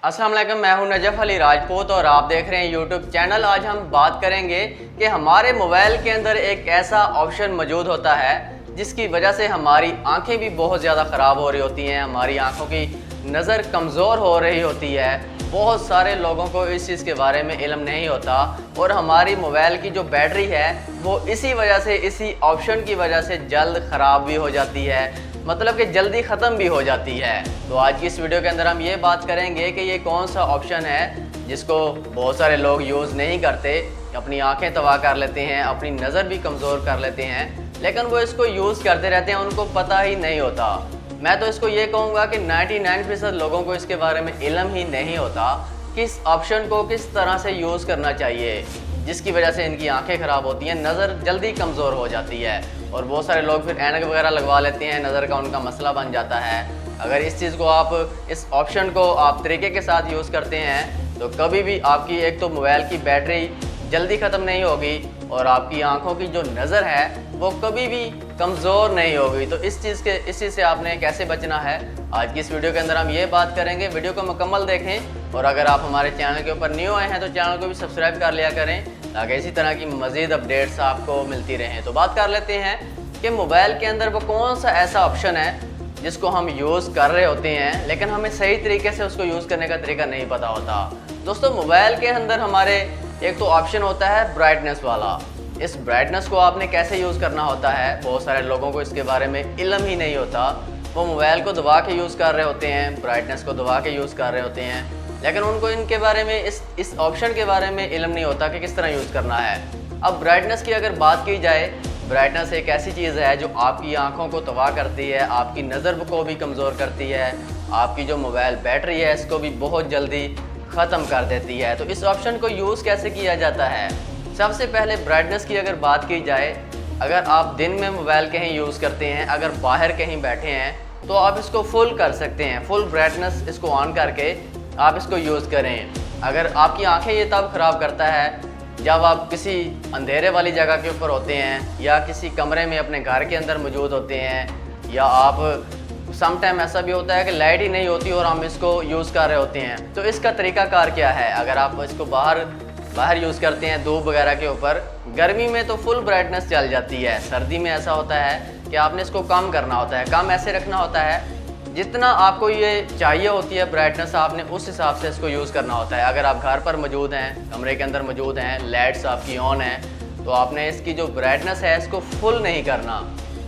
अस्सलाम वालेकुम, मैं हूं नजफ अली राजपूत और आप देख रहे हैं यूट्यूब चैनल। आज हम बात करेंगे कि हमारे मोबाइल के अंदर एक ऐसा ऑप्शन मौजूद होता है जिसकी वजह से हमारी आंखें भी बहुत ज़्यादा ख़राब हो रही होती हैं, हमारी आंखों की नज़र कमज़ोर हो रही होती है। बहुत सारे लोगों को इस चीज़ के बारे में इल्म नहीं होता और हमारी मोबाइल की जो बैटरी है वो इसी वजह से, इसी ऑप्शन की वजह से जल्द ख़राब भी हो जाती है, मतलब कि जल्दी ख़त्म भी हो जाती है। तो आज की इस वीडियो के अंदर हम ये बात करेंगे कि ये कौन सा ऑप्शन है जिसको बहुत सारे लोग यूज़ नहीं करते, अपनी आंखें तबाह कर लेते हैं, अपनी नज़र भी कमज़ोर कर लेते हैं, लेकिन वो इसको यूज़ करते रहते हैं, उनको पता ही नहीं होता। मैं तो इसको ये कहूँगा कि 99% लोगों को इसके बारे में इल्म ही नहीं होता कि इस ऑप्शन को किस तरह से यूज़ करना चाहिए, जिसकी वजह से इनकी आंखें ख़राब होती हैं, नज़र जल्दी कमज़ोर हो जाती है और बहुत सारे लोग फिर ऐनक वगैरह लगवा लेते हैं, नज़र का उनका मसला बन जाता है। अगर इस चीज़ को आप, इस ऑप्शन को आप तरीके के साथ यूज़ करते हैं तो कभी भी आपकी एक तो मोबाइल की बैटरी जल्दी ख़त्म नहीं होगी और आपकी आंखों की जो नज़र है वो कभी भी कमज़ोर नहीं होगी। तो इस चीज़ से आपने कैसे बचना है, आज की इस वीडियो के अंदर हम ये बात करेंगे। वीडियो को मुकम्मल देखें और अगर आप हमारे चैनल के ऊपर न्यू आए हैं तो चैनल को भी सब्सक्राइब कर लिया करें ताकि इसी तरह की मज़ीद अपडेट्स आपको मिलती रहें। तो बात कर लेते हैं कि मोबाइल के अंदर वो कौन सा ऐसा ऑप्शन है जिसको हम यूज़ कर रहे होते हैं लेकिन हमें सही तरीके से उसको यूज़ करने का तरीका नहीं पता होता। दोस्तों, मोबाइल के अंदर हमारे एक तो ऑप्शन होता है ब्राइटनेस वाला। इस ब्राइटनेस को आपने कैसे यूज़ करना होता है, बहुत सारे लोगों को इसके बारे में इल्म ही नहीं होता। वो मोबाइल को दबा के यूज़ कर रहे होते हैं, ब्राइटनेस को दबा के यूज़ कर रहे होते हैं, लेकिन उनको इनके बारे में, इस ऑप्शन के बारे में इल्म नहीं होता कि किस तरह यूज़ करना है। अब ब्राइटनेस की अगर बात की जाए, ब्राइटनेस एक ऐसी चीज़ है जो आपकी आंखों को तबाह करती है, आपकी नज़र को भी कमज़ोर करती है, आपकी जो मोबाइल बैटरी है इसको भी बहुत जल्दी ख़त्म कर देती है। तो इस ऑप्शन को यूज़ कैसे किया जाता है? सबसे पहले ब्राइटनेस की अगर बात की जाए, अगर आप दिन में मोबाइल कहीं यूज़ करते हैं, अगर बाहर कहीं बैठे हैं तो आप इसको फुल कर सकते हैं, फुल ब्राइटनेस इसको ऑन करके आप इसको यूज़ करें। अगर आपकी आंखें ये तब ख़राब करता है जब आप किसी अंधेरे वाली जगह के ऊपर होते हैं या किसी कमरे में अपने घर के अंदर मौजूद होते हैं, या आप सम टाइम ऐसा भी होता है कि लाइट ही नहीं होती और हम इसको यूज़ कर रहे होते हैं। तो इसका तरीकाकार क्या है? अगर आप इसको बाहर यूज़ करते हैं धूप वगैरह के ऊपर, गर्मी में तो फुल ब्राइटनेस चल जाती है, सर्दी में ऐसा होता है कि आपने इसको कम करना होता है। कम ऐसे रखना होता है जितना आपको ये चाहिए होती है ब्राइटनेस, आपने उस हिसाब से इसको यूज़ करना होता है। अगर आप घर पर मौजूद हैं, कमरे के अंदर मौजूद हैं, लाइट्स आपकी ऑन है, तो आपने इसकी जो ब्राइटनेस है इसको फुल नहीं करना,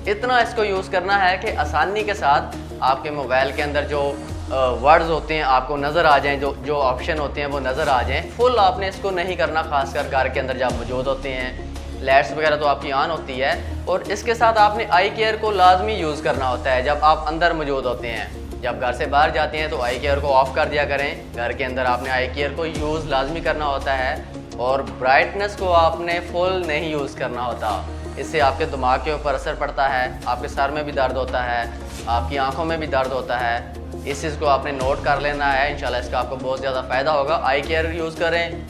इतना इसको यूज़ करना है कि आसानी के साथ आपके मोबाइल के अंदर जो वर्ड्स होते हैं आपको नज़र आ जाएं, जो ऑप्शन होते हैं वो नज़र आ जाएं। फुल आपने इसको नहीं करना, खासकर घर के अंदर जब मौजूद होते हैं, लाइट्स वगैरह तो आपकी ऑन होती है। और इसके साथ आपने आई केयर को लाजमी यूज़ करना होता है जब आप अंदर मौजूद होते हैं। जब घर से बाहर जाते हैं तो आई केयर को ऑफ़ कर दिया करें, घर के अंदर आपने आई केयर को यूज़ लाजमी करना होता है और ब्राइटनेस को आपने फुल नहीं यूज़ करना होता। इससे आपके दिमाग के ऊपर असर पड़ता है, आपके सर में भी दर्द होता है, आपकी आंखों में भी दर्द होता है। इस चीज़ को आपने नोट कर लेना है, इंशाल्लाह इसका आपको बहुत ज़्यादा फ़ायदा होगा। आई केयर यूज़ करें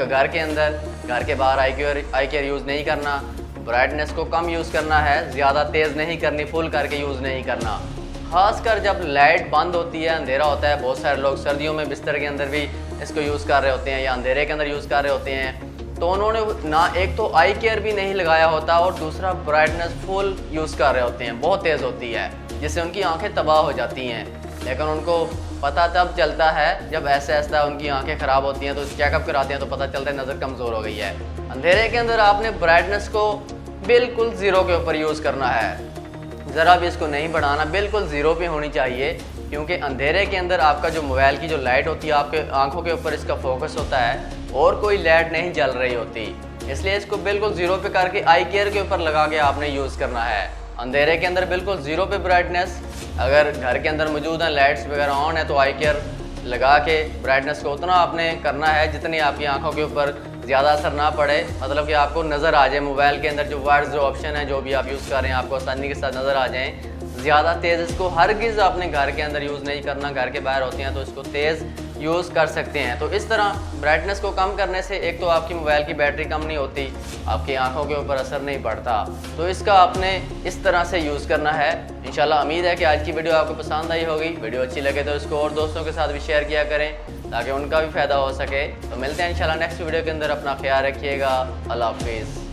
घर के अंदर, घर के बाहर आई केयर यूज़ नहीं करना, ब्राइटनेस को कम यूज़ करना है, ज़्यादा तेज़ नहीं करनी, फुल करके यूज़ नहीं करना। ख़ासकर जब लाइट बंद होती है, अंधेरा होता है, बहुत सारे लोग सर्दियों में बिस्तर के अंदर भी इसको यूज़ कर रहे होते हैं या अंधेरे के अंदर यूज़ कर रहे होते हैं, तो उन्होंने ना एक तो आई केयर भी नहीं लगाया होता और दूसरा ब्राइटनेस फुल यूज़ कर रहे होते हैं, बहुत तेज़ होती है जिससे उनकी आंखें तबाह हो जाती हैं। लेकिन उनको पता तब चलता है जब ऐसा उनकी आंखें ख़राब होती हैं, तो चेकअप कराते हैं तो पता चलता है नज़र कमज़ोर हो गई है। अंधेरे के अंदर आपने ब्राइटनेस को बिल्कुल ज़ीरो के ऊपर यूज़ करना है, ज़रा भी इसको नहीं बढ़ाना, बिल्कुल ज़ीरो पे होनी चाहिए, क्योंकि अंधेरे के अंदर आपका जो मोबाइल की जो लाइट होती है आपके आंखों के ऊपर इसका फोकस होता है और कोई लाइट नहीं जल रही होती, इसलिए इसको बिल्कुल ज़ीरो पे करके आई केयर के ऊपर लगा के आपने यूज़ करना है। अंधेरे के अंदर बिल्कुल ज़ीरो पे ब्राइटनेस, अगर घर के अंदर मौजूद हैं, लाइट्स वगैरह ऑन है, तो आई केयर लगा के ब्राइटनेस को उतना आपने करना है जितनी आपकी आंखों के ऊपर ज़्यादा असर ना पड़े, मतलब कि आपको नज़र आ जाए मोबाइल के अंदर जो वर्ड्स, जो ऑप्शन है, जो भी आप यूज़ कर रहे हैं, आपको आसानी के साथ नज़र आ जाएँ। ज़्यादा तेज़ इसको हरगिज़ आपने घर के अंदर यूज़ नहीं करना, घर के बाहर होती हैं तो इसको तेज़ यूज़ कर सकते हैं। तो इस तरह ब्राइटनेस को कम करने से एक तो आपकी मोबाइल की बैटरी कम नहीं होती, आपकी आंखों के ऊपर असर नहीं पड़ता। तो इसका आपने इस तरह से यूज़ करना है। इंशाल्लाह उम्मीद है कि आज की वीडियो आपको पसंद आई होगी। वीडियो अच्छी लगे तो इसको और दोस्तों के साथ भी शेयर किया करें ताकि उनका भी फ़ायदा हो सके। तो मिलते हैं इंशाल्लाह नेक्स्ट वीडियो के अंदर। अपना ख्याल रखिएगा। अल्लाह हाफिज़।